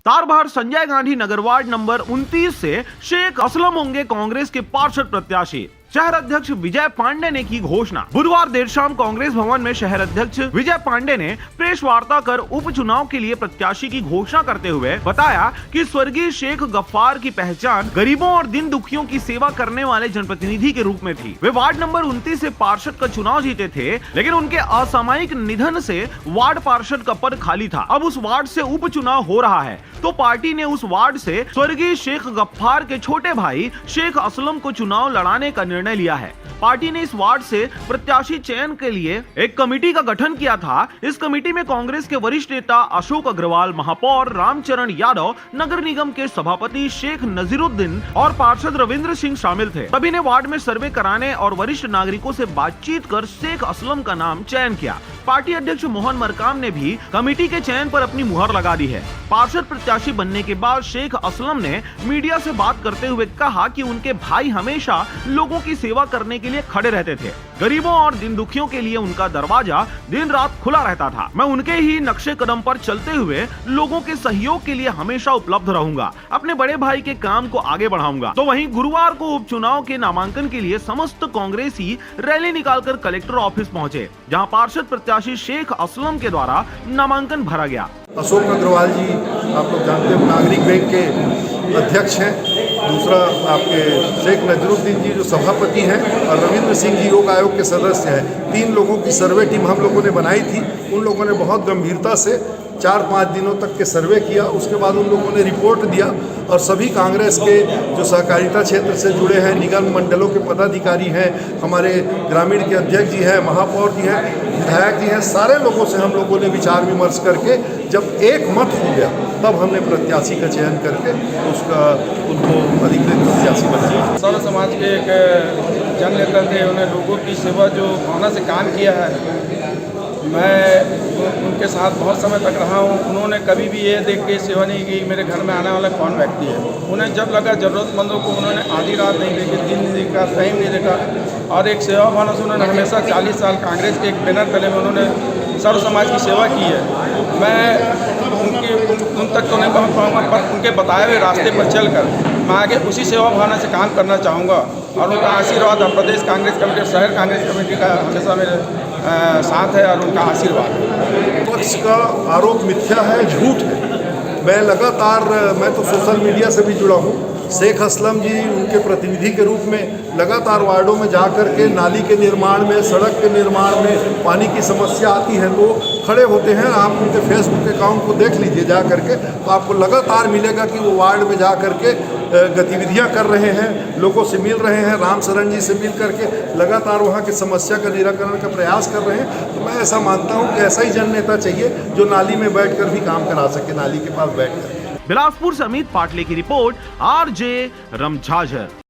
Tarbahar Sanjay Gandhi Nagar ward number 29 से शेख असलम होंगे कांग्रेस के पार्षद प्रत्याशी। शहर अध्यक्ष विजय पांडे ने की घोषणा। बुधवार देर शाम कांग्रेस भवन में शहर अध्यक्ष विजय पांडे ने प्रेस वार्ता कर उपचुनाव के लिए प्रत्याशी की घोषणा करते हुए बताया कि स्वर्गीय शेख गफ्फार की पहचान गरीबों और दिन दुखियों की सेवा करने वाले जनप्रतिनिधि के रूप में थी। वे वार्ड नंबर 29 से पार्षद का चुनाव जीते थे, लेकिन उनके असामयिक निधन से वार्ड पार्षद का पद खाली था। अब उस वार्ड से उपचुनाव हो रहा है, तो पार्टी ने उस वार्ड से स्वर्गीय शेख गफ्फार के छोटे भाई शेख असलम को चुनाव लड़ाने का निर्णय लिया है। पार्टी ने इस वार्ड से प्रत्याशी चयन के लिए एक कमेटी का गठन किया था। इस कमेटी में कांग्रेस के वरिष्ठ नेता अशोक अग्रवाल, महापौर रामचरण यादव, नगर निगम के सभापति शेख नजीरुद्दीन और पार्षद रविंद्र सिंह शामिल थे। सभी ने वार्ड में सर्वे कराने और वरिष्ठ नागरिकों से बातचीत कर शेख असलम का नाम चयन किया। पार्टी अध्यक्ष मोहन मरकाम ने भी कमेटी के चयन पर अपनी मुहर लगा दी है। पार्षद प्रत्याशी बनने के बाद शेख असलम ने मीडिया से बात करते हुए कहा कि उनके भाई हमेशा लोगों की सेवा करने के लिए खड़े रहते थे। गरीबों और दिन दुखियों के लिए उनका दरवाजा दिन रात खुला रहता था। मैं उनके ही नक्शे कदम पर चलते हुए लोगों के सहयोग के लिए हमेशा उपलब्ध रहूंगा। अपने बड़े भाई के काम को आगे बढ़ाऊंगा। तो वहीं गुरुवार को उपचुनाव के नामांकन के लिए समस्त कांग्रेसी रैली निकालकर कलेक्टर ऑफिस पहुंचे, जहां पार्षद प्रत्याशी शेख असलम के द्वारा नामांकन भरा गया। अशोक अग्रवाल जी, आप लोग जानते हैं, नागरिक बैंक के अध्यक्ष हैं। दूसरा आपके शेख नजरुद्दीन जी जो सभापति हैं, और रविंद्र सिंह जी योग आयोग के सदस्य हैं। 3 लोगों की सर्वे टीम हम लोगों ने बनाई थी। उन लोगों ने बहुत गंभीरता से 4-5 दिनों तक के सर्वे किया। उसके बाद उन लोगों ने रिपोर्ट दिया और सभी कांग्रेस के जो सहकारिता क्षेत्र से जुड़े हैं, निगम मंडलों के पदाधिकारी हैं, हमारे ग्रामीण के अध्यक्ष जी हैं, महापौर जी हैं, विधायक जी हैं, सारे लोगों से हम लोगों ने विचार विमर्श करके जब एक मत हो गया, तब हमने प्रत्याशी का चयन करके उनको अधिकृत प्रत्याशी बनाया। सर्व समाज के एक जन नेता थे, उन्हें लोगों की सेवा जो भावना से काम किया है, मैं उनके साथ बहुत समय तक रहा हूँ। उन्होंने कभी भी ये देख के सेवा नहीं की मेरे घर में आने वाला कौन व्यक्ति है। उन्हें जब लगा ज़रूरतमंदों को उन्होंने आधी रात नहीं देखी, दिन नहीं देखा, टाइम नहीं देखा, और एक सेवा भावना से उन्होंने हमेशा 40 साल कांग्रेस के एक बैनर तले में उन्होंने सर्व समाज की सेवा की है। मैं उन तक तो नहीं पहुँच पाऊँगा, पर उनके बताए हुए रास्ते पर चलकर मैं आगे उसी सेवा भावना से काम करना चाहूँगा। और उनका आशीर्वाद और प्रदेश कांग्रेस कमेटी, शहर कांग्रेस कमेटी का हमेशा मेरे साथ है, और उनका आशीर्वाद। विपक्ष का आरोप मिथ्या है, झूठ है। मैं तो सोशल मीडिया से भी जुड़ा हूँ। शेख असलम जी उनके प्रतिनिधि के रूप में लगातार वार्डों में जा कर के नाली के निर्माण में, सड़क के निर्माण में, पानी की समस्या आती है तो खड़े होते हैं। आप उनके फेसबुक अकाउंट को देख लीजिए जा करके, तो आपको लगातार मिलेगा कि वो वार्ड में जा करके गतिविधियां कर रहे हैं, लोगों से मिल रहे हैं, रामचरण जी से मिल करके लगातार वहाँ की समस्या का निराकरण का प्रयास कर रहे हैं। तो मैं ऐसा मानता हूँ कि ऐसा ही जन नेता चाहिए जो नाली में बैठकर भी काम करा सके, नाली के पास बैठकर। बिलासपुर से अमित पाटले की रिपोर्ट, RJ रमझाझर।